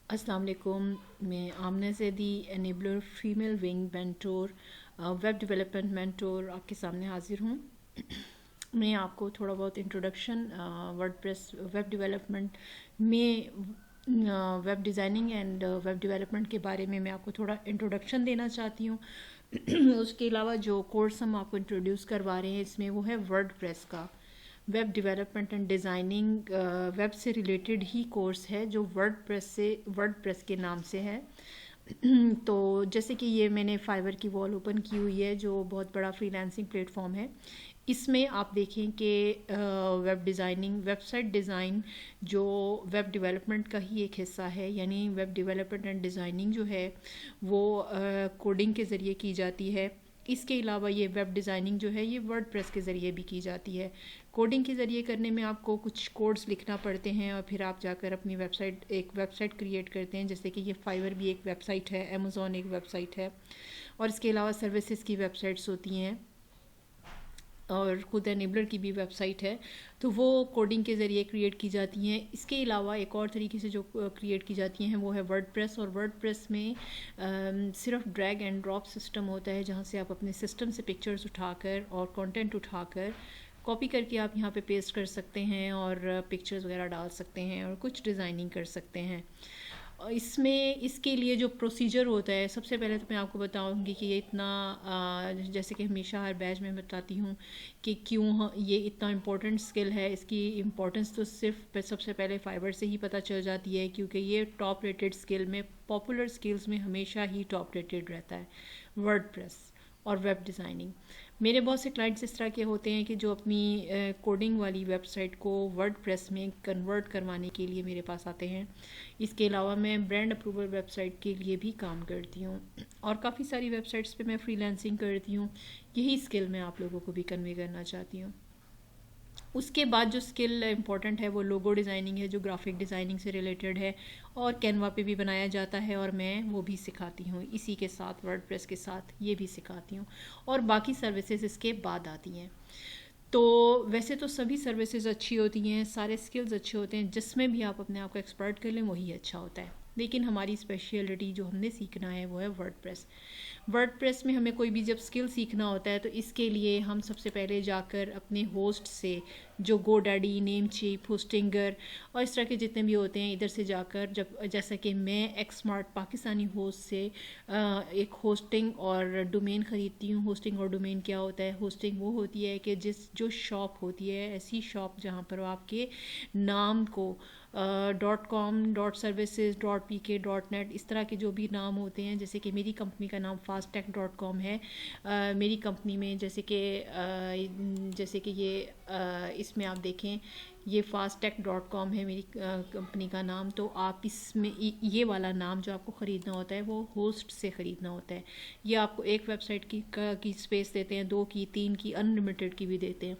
अस्सलाम वालेकुम। मैं Amna Zaidi, enabler female wing mentor, web development mentor आपके सामने हाज़िर हूँ। मैं आपको थोड़ा बहुत इंट्रोडक्शन वर्डप्रेस वेब डेवलपमेंट में web designing and web development के बारे में मैं आपको थोड़ा इंट्रोडक्शन देना चाहती हूँ। उसके अलावा जो कोर्स हम आपको इंट्रोड्यूस करवा रहे हैं इसमें वो है वर्डप्रेस का web development and designing. Web से रिलेटेड ही कोर्स है जो वर्डप्रेस के नाम से है। तो जैसे कि ये मैंने फाइवर की वॉल ओपन की हुई है जो बहुत बड़ा फ्रीलांसिंग प्लेटफॉर्म है। इसमें आप देखें कि वेब डिज़ाइनिंग वेबसाइट डिज़ाइन जो वेब डेवलपमेंट का ही एक हिस्सा है, यानी वेब डेवलपमेंट एंड डिज़ाइनिंग जो है वो कोडिंग के ज़रिए की जाती है। इसके अलावा ये वेब डिज़ाइनिंग जो है ये वर्डप्रेस के ज़रिए भी की जाती है। कोडिंग के ज़रिए करने में आपको कुछ कोड्स लिखना पड़ते हैं और फिर आप जाकर अपनी एक वेबसाइट क्रिएट करते हैं। जैसे कि ये फाइवर भी एक वेबसाइट है, अमेज़ॉन एक वेबसाइट है, और इसके अलावा सर्विसेज की वेबसाइट्स होती हैं और खुद एनेबलर की भी वेबसाइट है। तो वो कोडिंग के ज़रिए क्रिएट की जाती हैं। इसके अलावा एक और तरीके से जो क्रिएट की जाती हैं वो है वर्डप्रेस, और वर्डप्रेस में सिर्फ ड्रैग एंड ड्रॉप सिस्टम होता है जहाँ से आप अपने सिस्टम से पिक्चर्स उठाकर और कंटेंट उठाकर कॉपी करके आप यहाँ पे पेस्ट कर सकते हैं और पिक्चर्स वगैरह डाल सकते हैं और कुछ डिज़ाइनिंग कर सकते हैं। इसमें इसके लिए जो प्रोसीजर होता है, सबसे पहले तो मैं आपको बताऊंगी कि ये इतना जैसे कि हमेशा हर बैच में बताती हूँ कि क्यों ये इतना इम्पोर्टेंट स्किल है। इसकी इम्पोर्टेंस तो सिर्फ सबसे पहले फाइबर से ही पता चल जाती है, क्योंकि ये टॉप रेटेड स्किल में, पॉपुलर स्किल्स में हमेशा ही टॉप रेटेड रहता है वर्डप्रेस और वेब डिज़ाइनिंग। मेरे बहुत से क्लाइंट्स इस तरह के होते हैं कि जो अपनी कोडिंग वाली वेबसाइट को वर्डप्रेस में कन्वर्ट करवाने के लिए मेरे पास आते हैं। इसके अलावा मैं ब्रांड अप्रूवल वेबसाइट के लिए भी काम करती हूँ और काफ़ी सारी वेबसाइट्स पे मैं फ्रीलांसिंग करती हूँ। यही स्किल मैं आप लोगों को भी कन्वे करना चाहती हूँ। उसके बाद जो स्किल इम्पॉर्टेंट है वो लोगो डिज़ाइनिंग है, जो ग्राफिक डिज़ाइनिंग से रिलेटेड है और कैनवा पे भी बनाया जाता है, और मैं वो भी सिखाती हूँ। इसी के साथ वर्डप्रेस के साथ ये भी सिखाती हूँ, और बाकी सर्विसेज इसके बाद आती हैं। तो वैसे तो सभी सर्विसेज अच्छी होती हैं, सारे स्किल्स अच्छे होते हैं, जिसमें भी आप अपने आप को एक्सपर्ट कर लें वही अच्छा होता है। लेकिन हमारी स्पेशलिटी जो हमने सीखना है वो है वर्डप्रेस। वर्डप्रेस में हमें कोई भी जब स्किल सीखना होता है तो इसके लिए हम सबसे पहले जाकर अपने होस्ट से, जो गोडैडी, नेमचीप, होस्टिंगर और इस तरह के जितने भी होते हैं, इधर से जाकर, जब जैसा कि मैं एक्समार्ट पाकिस्तानी होस्ट से एक होस्टिंग और डोमेन ख़रीदती हूँ। होस्टिंग और डोमेन क्या होता है? होस्टिंग वो होती है कि जो शॉप होती है, ऐसी शॉप जहाँ पर आपके नाम को .com, .services, .pk, .net इस तरह के जो भी नाम होते हैं, जैसे कि मेरी कंपनी का नाम fastech.com है। मेरी कंपनी में जैसे कि ये इसमें आप देखें, ये fastech.com है मेरी कंपनी का नाम। तो आप इसमें ये वाला नाम जो आपको ख़रीदना होता है वो होस्ट से ख़रीदना होता है। ये आपको एक वेबसाइट की स्पेस देते हैं, 2 की, 3 की, अनलिमिटेड की भी देते हैं।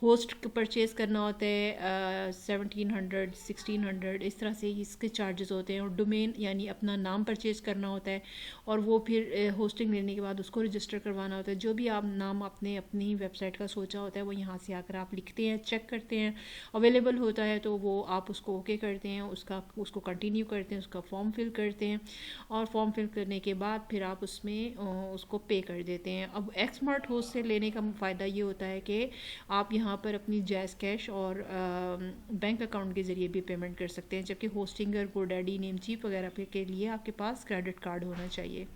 होस्ट परचेज़ करना होता है 1700, 1600 इस तरह से इसके चार्जेस होते हैं। और डोमेन यानी अपना नाम परचेज़ करना होता है, और वो फिर होस्टिंग लेने के बाद उसको रजिस्टर करवाना होता है। जो भी आप नाम आपने अपनी वेबसाइट का सोचा होता है वो यहाँ से आकर आप लिखते हैं, चेक करते हैं, अवेलेबल होता है तो वो आप उसको ओके करते हैं, उसको कंटिन्यू करते हैं, उसका फॉर्म फिल करते हैं, और फॉर्म फिल करने के बाद फिर आप उसमें उसको पे कर देते हैं। अब एक्समार्ट होस्ट से लेने का फ़ायदा ये होता है कि आप यहाँ पर अपनी जैज़ कैश और बैंक अकाउंट के ज़रिए भी पेमेंट कर सकते हैं, जबकि होस्टिंगर, गोडैडी, नेमचीप वगैरह के लिए आपके पास क्रेडिट कार्ड होना चाहिए।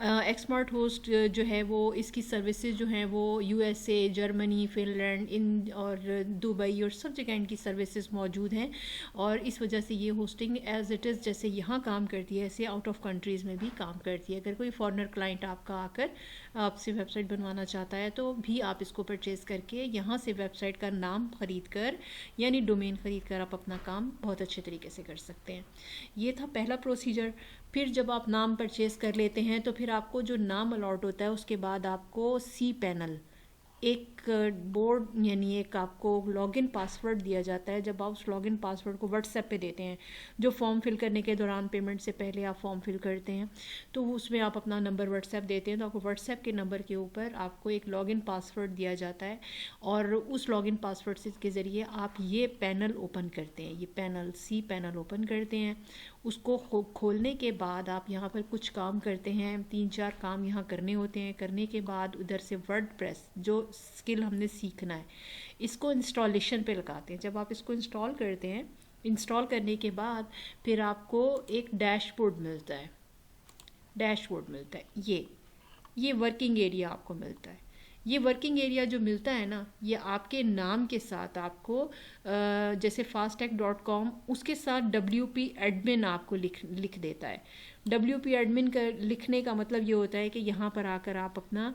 एक्समार्ट होस्ट जो है वो, इसकी सर्विसेज जो हैं वो यूएसए, जर्मनी, फिनलैंड इन और दुबई और सब जगह इनकी सर्विसेज मौजूद हैं। और इस वजह से ये होस्टिंग एज इट इज़ जैसे यहाँ काम करती है ऐसे आउट ऑफ कंट्रीज़ में भी काम करती है। अगर कोई फॉरेनर क्लाइंट आपका आकर आपसे वेबसाइट बनवाना चाहता है तो भी आप इसको परचेज़ करके यहाँ से वेबसाइट का नाम ख़रीद कर, यानी डोमेन ख़रीद कर, आप अपना काम बहुत अच्छे तरीके से कर सकते हैं। ये था पहला प्रोसीजर। फिर जब आप नाम परचेज़ कर लेते हैं तो फिर आपको जो नाम अलॉट होता है उसके बाद आपको सी पैनल, एक बोर्ड यानी एक आपको लॉगिन पासवर्ड दिया जाता है। जब आप उस लॉगिन पासवर्ड को व्हाट्सएप पे देते हैं, जो फॉर्म फिल करने के दौरान पेमेंट से पहले आप फॉर्म फिल करते हैं, तो उसमें आप अपना नंबर व्हाट्सएप देते हैं, तो आपको व्हाट्सएप के नंबर के ऊपर आपको एक लॉगिन पासवर्ड दिया जाता है और उस लॉगिन पासवर्ड से के ज़रिए आप ये पैनल ओपन करते हैं, ये पैनल सी पैनल ओपन करते हैं। उसको खोलने के बाद आप यहाँ पर कुछ काम करते हैं, 3-4 काम यहाँ करने होते हैं। करने के बाद उधर से वर्डप्रेस जो स्किल हमने सीखना है इसको इंस्टॉलेशन पे लगाते हैं। जब आप इसको इंस्टॉल करते हैं, इंस्टॉल करने के बाद फिर आपको एक डैशबोर्ड मिलता है, डैशबोर्ड मिलता है। ये वर्किंग एरिया आपको मिलता है। ये वर्किंग एरिया जो मिलता है ना, ये आपके नाम के साथ आपको जैसे fastech.com उसके साथ WP एडमिन आपको लिख देता है। WP एडमिन का लिखने का मतलब ये होता है कि यहाँ पर आकर आप अपना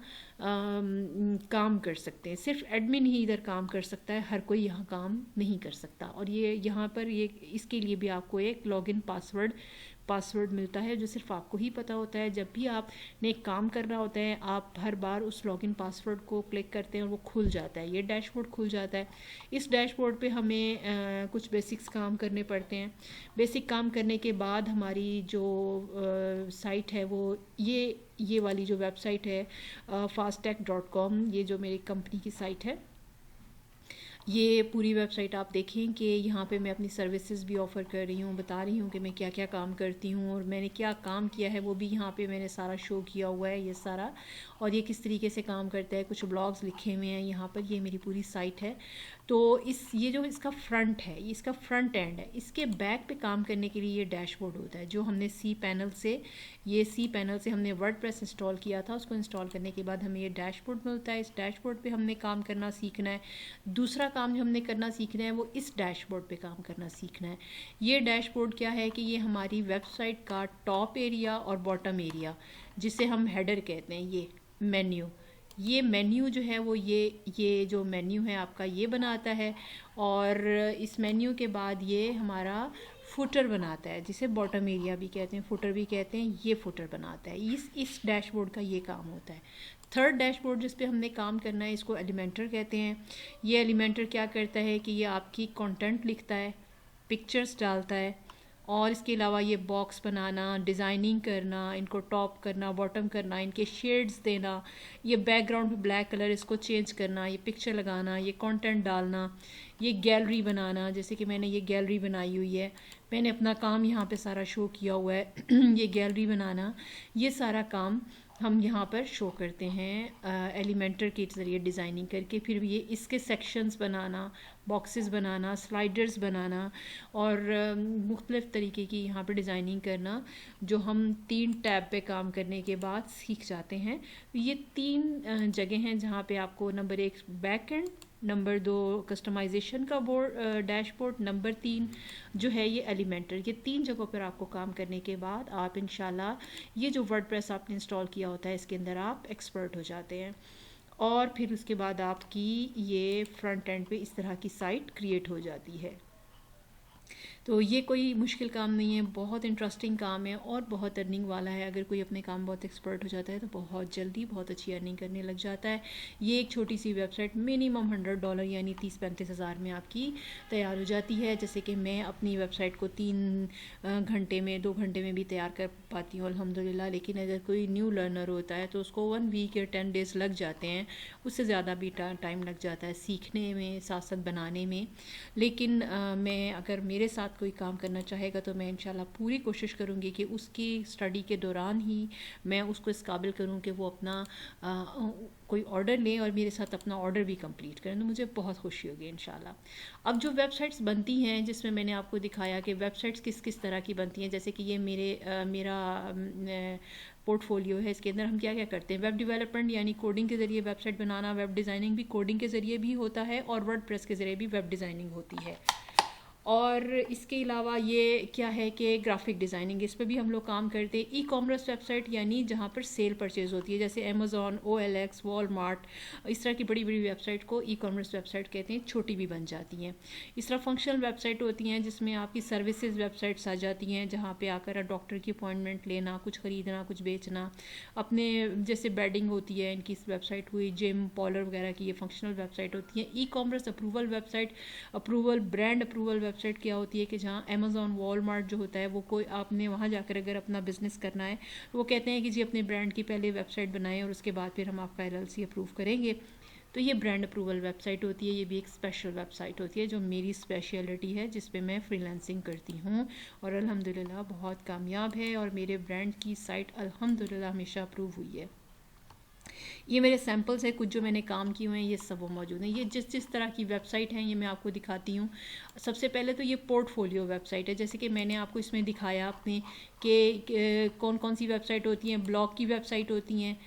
काम कर सकते हैं। सिर्फ एडमिन ही इधर काम कर सकता है, हर कोई यहाँ काम नहीं कर सकता। और ये यहाँ पर ये इसके लिए भी आपको एक लॉगिन पासवर्ड मिलता है जो सिर्फ आपको ही पता होता है। जब भी आपने एक काम करना होता है, आप हर बार उस लॉगिन पासवर्ड को क्लिक करते हैं और वो खुल जाता है, ये डैशबोर्ड खुल जाता है। इस डैशबोर्ड पे हमें कुछ बेसिक्स काम करने पड़ते हैं। बेसिक काम करने के बाद हमारी जो साइट है वो ये वाली जो वेबसाइट है fastech.com, ये जो मेरी कंपनी की साइट है, ये पूरी वेबसाइट आप देखें कि यहाँ पे मैं अपनी सर्विसेज भी ऑफ़र कर रही हूँ, बता रही हूँ कि मैं क्या क्या काम करती हूँ और मैंने क्या काम किया है, वो भी यहाँ पे मैंने सारा शो किया हुआ है ये सारा, और ये किस तरीके से काम करता है। कुछ ब्लॉग्स लिखे हुए हैं यहाँ पर। ये मेरी पूरी साइट है। तो ये जो इसका फ्रंट है, ये इसका फ्रंट एंड है। इसके बैक पे काम करने के लिए ये डैशबोर्ड होता है जो हमने सी पैनल से हमने वर्डप्रेस इंस्टॉल किया था। उसको इंस्टॉल करने के बाद हमें ये डैशबोर्ड मिलता है। इस डैशबोर्ड पे हमने काम करना सीखना है। दूसरा काम जो हमने करना सीखना है वो इस डैशबोर्ड पे काम करना सीखना है। ये डैशबोर्ड क्या है कि ये हमारी वेबसाइट का टॉप एरिया और बॉटम एरिया, जिसे हम हेडर कहते हैं, ये मेन्यू जो है वो ये जो मेन्यू है आपका ये बनाता है। और इस मेन्यू के बाद ये हमारा फुटर बनाता है, जिसे बॉटम एरिया भी कहते हैं, फुटर भी कहते हैं। ये फुटर बनाता है। इस डैशबोर्ड का ये काम होता है। थर्ड डैशबोर्ड जिस पे हमने काम करना है, इसको एलिमेंटर कहते हैं। ये एलिमेंटर क्या करता है कि ये आपकी कंटेंट लिखता है, पिक्चर्स डालता है, और इसके अलावा ये बॉक्स बनाना, डिज़ाइनिंग करना, इनको टॉप करना, बॉटम करना, इनके शेड्स देना, ये बैकग्राउंड पे ब्लैक कलर इसको चेंज करना, ये पिक्चर लगाना, ये कंटेंट डालना, ये गैलरी बनाना। जैसे कि मैंने ये गैलरी बनाई हुई है, मैंने अपना काम यहाँ पे सारा शो किया हुआ है। ये गैलरी बनाना, ये सारा काम हम यहाँ पर शो करते हैं एलिमेंटर के ज़रिए डिज़ाइनिंग करके। फिर ये इसके सेक्शंस बनाना, बॉक्सेस बनाना, स्लाइडर्स बनाना और मुख्तलिफ़ तरीके की यहाँ पर डिज़ाइनिंग करना, जो हम 3 टैब पे काम करने के बाद सीख जाते हैं। ये 3 जगह हैं जहाँ पे आपको number 1 back end, number 2 customisation का डैशबोर्ड, नंबर 3 जो है ये एलिमेंटर। ये 3 जगहों पर आपको काम करने के बाद आप इंशाल्लाह ये जो वर्डप्रेस आपने इंस्टॉल किया होता है इसके अंदर आप एक्सपर्ट हो जाते हैं। और फिर उसके बाद आपकी ये फ्रंट एंड पे इस तरह की साइट क्रिएट हो जाती है। तो ये कोई मुश्किल काम नहीं है, बहुत इंटरेस्टिंग काम है और बहुत अर्निंग वाला है। अगर कोई अपने काम बहुत एक्सपर्ट हो जाता है तो बहुत जल्दी बहुत अच्छी अर्निंग करने लग जाता है। ये एक छोटी सी वेबसाइट मिनिमम $100 यानी 30-35 हज़ार में आपकी तैयार हो जाती है। जैसे कि मैं अपनी वेबसाइट को 3 घंटे में 2 घंटे में भी तैयार कर पाती हूँ अल्हम्दुलिल्लाह। लेकिन अगर कोई न्यू लर्नर होता है तो उसको 1 वीक या 10 डेज़ लग जाते हैं, उससे ज़्यादा भी टाइम लग जाता है सीखने में, साथ साथ बनाने में। लेकिन मैं अगर मेरे साथ कोई काम करना चाहेगा तो मैं इंशाल्लाह पूरी कोशिश करूँगी कि उसकी स्टडी के दौरान ही मैं उसको इस काबिल करूँ कि वो अपना कोई ऑर्डर लें और मेरे साथ अपना ऑर्डर भी कंप्लीट करें, तो मुझे बहुत खुशी होगी इंशाल्लाह। अब जो वेबसाइट्स बनती हैं, जिसमें मैंने आपको दिखाया कि वेबसाइट्स किस किस तरह की बनती हैं, जैसे कि ये मेरा पोर्टफोलियो है, इसके अंदर हम क्या क्या करते हैं। वेब डेवलपमेंट यानी कोडिंग के ज़रिए वेबसाइट बनाना, वेब डिज़ाइनिंग भी कोडिंग के ज़रिए भी होता है और वर्डप्रेस के ज़रिए भी वेब डिज़ाइनिंग होती है। और इसके अलावा ये क्या है कि ग्राफिक डिज़ाइनिंग, इस पर भी हम लोग काम करते हैं। ई कॉमर्स वेबसाइट यानी जहाँ पर सेल परचेज होती है, जैसे अमेज़ॉन, OLX, वॉलमार्ट, इस तरह की बड़ी बड़ी वेबसाइट को ई कॉमर्स वेबसाइट कहते हैं, छोटी भी बन जाती हैं। इस तरह फंक्शनल वेबसाइट होती हैं जिसमें आपकी सर्विसेज वेबसाइट्स आ जाती हैं, जहाँ पे आकर डॉक्टर की अपॉइंटमेंट लेना, कुछ ख़रीदना, कुछ बेचना, अपने जैसे बेडिंग होती है इनकी वेबसाइट हुई, जिम, पार्लर वगैरह की ये फंक्शनल वेबसाइट होती है। E commerce approval website, brand approval website क्या होती है कि जहाँ अमेज़ॉन, वॉलमार्ट जो होता है वो कोई आपने वहाँ जाकर अगर अपना बिजनेस करना है तो वो कहते हैं कि जी अपने ब्रांड की पहले वेबसाइट बनाएं और उसके बाद फिर हम आपका LLC अप्रूव करेंगे। तो ये ब्रांड अप्रूवल वेबसाइट होती है। ये भी एक स्पेशल वेबसाइट होती है जो मेरी स्पेशलिटी है, जिस पे मैं फ्रीलांसिंग करती हूँ और अल्हम्दुलिल्लाह बहुत कामयाब है और मेरे ब्रांड की साइट अल्हम्दुलिल्लाह हमेशा अप्रूव हुई है। ये मेरे सैम्पल्स हैं, कुछ जो मैंने काम किए हुए हैं ये सब वो मौजूद हैं। ये जिस जिस तरह की वेबसाइट हैं ये मैं आपको दिखाती हूँ। सबसे पहले तो ये पोर्टफोलियो वेबसाइट है, जैसे कि मैंने आपको इसमें दिखाया अपने कि कौन कौन सी वेबसाइट होती हैं। ब्लॉग की वेबसाइट होती हैं,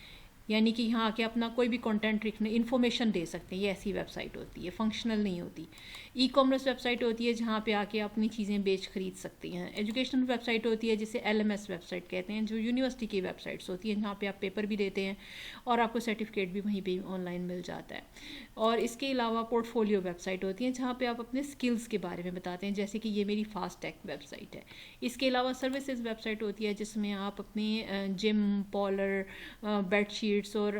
यानी कि यहाँ आके अपना कोई भी कंटेंट लिखने, इन्फॉर्मेशन दे सकते हैं, ये ऐसी वेबसाइट होती है, फंक्शनल नहीं होती। ई कॉमर्स वेबसाइट होती है जहाँ पे आके अपनी चीज़ें बेच खरीद सकती हैं। एजुकेशनल वेबसाइट होती है जिसे LMS वेबसाइट कहते हैं, जो यूनिवर्सिटी की वेबसाइट्स होती हैं जहाँ पे आप पेपर भी देते हैं और आपको सर्टिफिकेट भी वहीं पे ऑनलाइन मिल जाता है। और इसके अलावा पोर्टफोलियो वेबसाइट होती हैं जहाँ पे आप अपने स्किल्स के बारे में बताते हैं, जैसे कि ये मेरी फास्ट टेक वेबसाइट है। इसके अलावा सर्विसेज वेबसाइट होती है जिसमें आप अपने जिम, पार्लर, बेडशीट्स और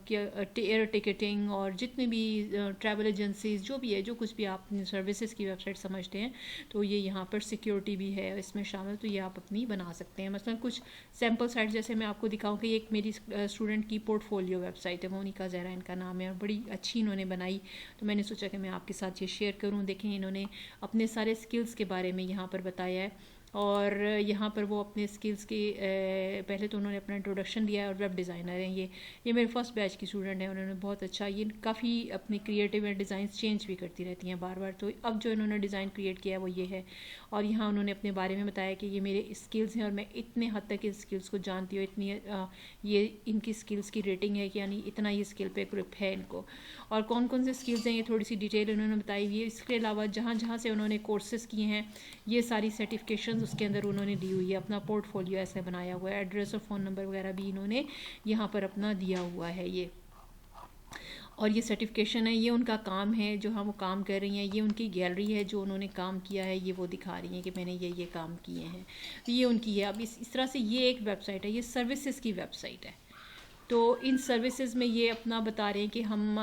एयर टिकटिंग और जितने भी ट्रैवल एजेंसीज जो भी है, जो कुछ भी आप सर्विसेज की वेबसाइट समझते हैं, तो ये यहाँ पर सिक्योरिटी भी है इसमें शामिल, तो ये आप अपनी बना सकते हैं। मसलन कुछ सैम्पल साइट जैसे मैं आपको दिखाऊँ कि एक मेरी स्टूडेंट की पोर्टफोलियो वेबसाइट है, मोनिका ज़हरा इनका नाम है और बड़ी अच्छी इन्होंने बनाई, तो मैंने सोचा कि मैं आपके साथ ये शेयर करूँ। देखें इन्होंने अपने सारे स्किल्स के बारे में यहाँ पर बताया है और यहाँ पर वो अपने स्किल्स की पहले तो उन्होंने अपना इंट्रोडक्शन दिया है और वेब डिज़ाइनर हैं ये मेरे फर्स्ट बैच की स्टूडेंट है। उन्होंने बहुत अच्छा, ये काफ़ी अपनी क्रिएटिव डिज़ाइन चेंज भी करती रहती हैं बार बार, तो अब जो इन्होंने डिज़ाइन क्रिएट किया है वो ये है। और यहाँ उन्होंने अपने बारे में बताया कि ये मेरे स्किल्स हैं और मैं इतने हद तक इस स्किल्स को जानती हूँ, इतनी ये इनकी स्किल्स की रेटिंग है कि यानी इतना ये स्किल पे ग्रिप है इनको। और कौन कौन से स्किल्स हैं ये थोड़ी सी डिटेल उन्होंने बताई हुई है। इसके अलावा जहाँ जहाँ से उन्होंने कोर्सेज़ किए हैं ये सारी सर्टिफिकेशन उसके अंदर उन्होंने दी हुई है। अपना पोर्टफोलियो ऐसे बनाया हुआ है, एड्रेस और फ़ोन नंबर वगैरह भी इन्होंने यहाँ पर अपना दिया हुआ है ये। और ये सर्टिफिकेशन है, ये उनका काम है जो हम वो काम कर रही हैं। ये उनकी गैलरी है जो उन्होंने काम किया है, ये वो दिखा रही हैं कि मैंने ये काम किए हैं, तो ये उनकी है। अब इस तरह से ये एक वेबसाइट है, ये सर्विसेज की वेबसाइट है। तो इन सर्विसेज में ये अपना बता रहे हैं कि हम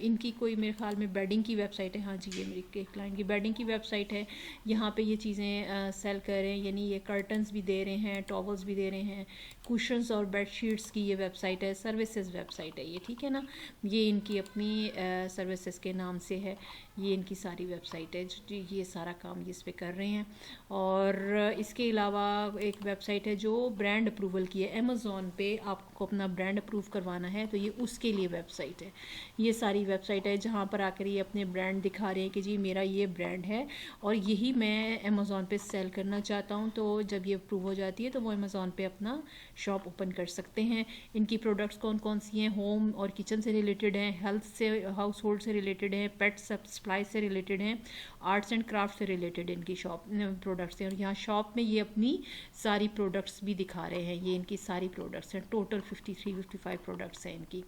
इनकी कोई मेरे ख्याल में बेडिंग की वेबसाइट है। हाँ जी, ये मेरी क्लाइंट की बेडिंग की वेबसाइट है। यहाँ पे ये चीज़ें सेल कर रहे हैं, यानी ये कर्टन्स भी दे रहे हैं, टॉवल्स भी दे रहे हैं, कुशन्स और बेडशीट्स की ये वेबसाइट है, सर्विसेज वेबसाइट है ये, ठीक है ना। ये इनकी अपनी सर्विसेज के नाम से है, ये इनकी सारी वेबसाइट है जो ये सारा काम ये इस पर कर रहे हैं। और इसके अलावा एक वेबसाइट है जो ब्रांड अप्रूवल की है। अमेज़ॉन पे आपको अपना ब्रांड अप्रूव करवाना है तो ये उसके लिए वेबसाइट है। ये सारी वेबसाइट है जहाँ पर आकर ये अपने ब्रांड दिखा रहे हैं कि जी मेरा ये ब्रांड है और यही मैं अमेज़ॉन पे सेल करना चाहता हूँ। तो जब ये अप्रूव हो जाती है तो वो अमेज़ॉन पे अपना शॉप ओपन कर सकते हैं। इनकी प्रोडक्ट्स कौन कौन सी हैं, होम और किचन से रिलेटेड हैं, हेल्थ से, हाउस होल्ड से रिलेटेड हैं, पेट सप्लाई से रिलेटेड हैं, आर्ट्स एंड क्राफ्ट से रिलेटेड इनकी शॉप प्रोडक्ट्स हैं। और यहाँ शॉप में ये अपनी सारी प्रोडक्ट्स भी दिखा रहे हैं, ये इनकी सारी प्रोडक्ट्स हैं, टोटल 53-55 प्रोडक्ट्स हैं इनकी।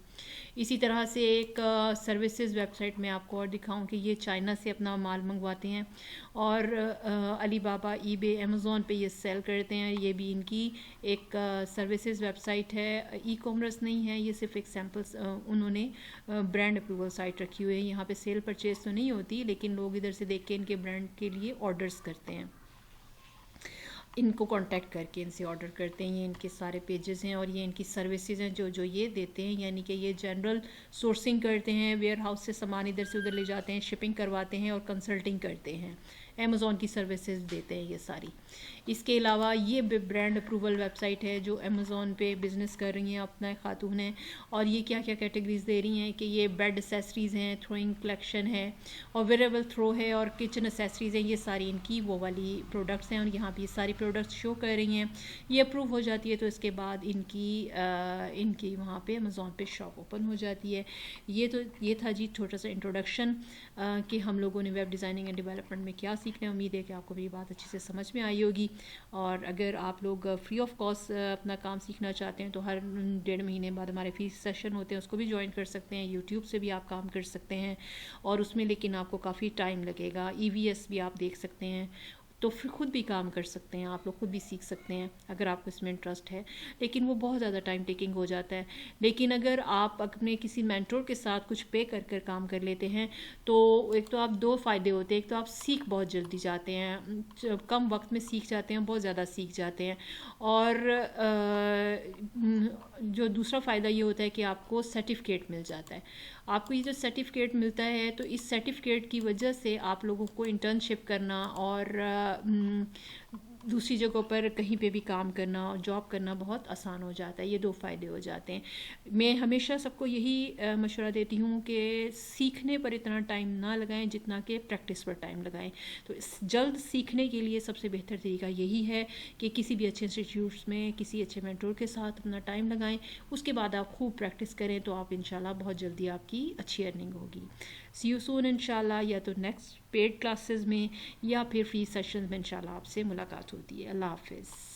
इसी तरह से एक सर्विसेज वेबसाइट में आपको और दिखाऊं कि ये चाइना से अपना माल मंगवाते हैं और अलीबाबा, ईबे, अमेज़ॉन पे ये सेल करते हैं। ये भी इनकी एक सर्विसेज वेबसाइट है, ई कॉमर्स नहीं है, ये सिर्फ एक सैम्पल्स उन्होंने ब्रांड अप्रूवल साइट रखी हुई है। यहाँ पे सेल परचेज तो नहीं होती, लेकिन लोग इधर से देख के इनके ब्रांड के लिए ऑर्डर्स करते हैं, इनको कांटेक्ट करके इनसे ऑर्डर करते हैं। ये इनके सारे पेजेस हैं और ये इनकी सर्विसेज हैं जो ये देते हैं, यानी कि ये जनरल सोर्सिंग करते हैं, वेयर हाउस से सामान इधर से उधर ले जाते हैं, शिपिंग करवाते हैं और कंसल्टिंग करते हैं, अमेज़ॉन की सर्विसेज देते हैं ये सारी। इसके अलावा ये ब्रांड अप्रूवल वेबसाइट है जो अमेज़ॉन पे बिज़नेस कर रही हैं अपना खातून है, और ये क्या क्या कैटेगरीज दे रही हैं कि ये बेड एसेसरीज़ हैं, थ्रोइंग कलेक्शन है और वेरेबल थ्रो है और किचन एसेसरीज़ हैं। ये सारी इनकी वो वाली प्रोडक्ट्स हैं और यहाँ पे ये सारी प्रोडक्ट्स शो कर रही हैं। ये अप्रूव हो जाती है तो इसके बाद इनकी वहाँ पे अमेज़ॉन पे शॉप ओपन हो जाती है। ये था जी छोटा सा इंट्रोडक्शन कि हम लोगों ने वेब डिज़ाइनिंग एंड डेवलपमेंट में क्या सीख लें। उम्मीद है कि आपको मेरी बात अच्छे से समझ में आई होगी। और अगर आप लोग फ्री ऑफ कॉस्ट अपना काम सीखना चाहते हैं तो हर 1.5 महीने बाद हमारे फ्री सेशन होते हैं, उसको भी ज्वाइन कर सकते हैं। यूट्यूब से भी आप काम कर सकते हैं और उसमें लेकिन आपको काफ़ी टाइम लगेगा। EVS भी आप देख सकते हैं, तो फिर खुद भी काम कर सकते हैं आप लोग, खुद भी सीख सकते हैं अगर आपको इसमें इंटरेस्ट है। लेकिन वो बहुत ज़्यादा टाइम टेकिंग हो जाता है। लेकिन अगर आप अपने किसी मेंटोर के साथ कुछ पे कर कर काम कर लेते हैं तो एक तो आप 2 फ़ायदे होते हैं। एक तो आप सीख बहुत जल्दी जाते हैं, कम वक्त में सीख जाते हैं, बहुत ज़्यादा सीख जाते हैं। और जो दूसरा फ़ायदा ये होता है कि आपको सर्टिफिकेट मिल जाता है। आपको ये जो सर्टिफिकेट मिलता है तो इस सर्टिफिकेट की वजह से आप लोगों को इंटर्नशिप करना और दूसरी जगहों पर कहीं पे भी काम करना और जॉब करना बहुत आसान हो जाता है। ये 2 फ़ायदे हो जाते हैं। मैं हमेशा सबको यही मशवरा देती हूँ कि सीखने पर इतना टाइम ना लगाएं जितना कि प्रैक्टिस पर टाइम लगाएं। तो जल्द सीखने के लिए सबसे बेहतर तरीका यही है कि किसी भी अच्छे इंस्टीट्यूट्स में किसी अच्छे मेंटोर के साथ अपना टाइम लगाएं। उसके बाद आप खूब प्रैक्टिस करें तो आप इंशाल्लाह बहुत जल्दी आपकी अच्छी अर्निंग होगी। सी यू सून इंशाल्लाह, या तो नेक्स्ट पेड क्लासेस में या फिर फ्री सेशंस में इंशाल्लाह आपसे मुलाकात होती है। अल्लाह हाफिज़।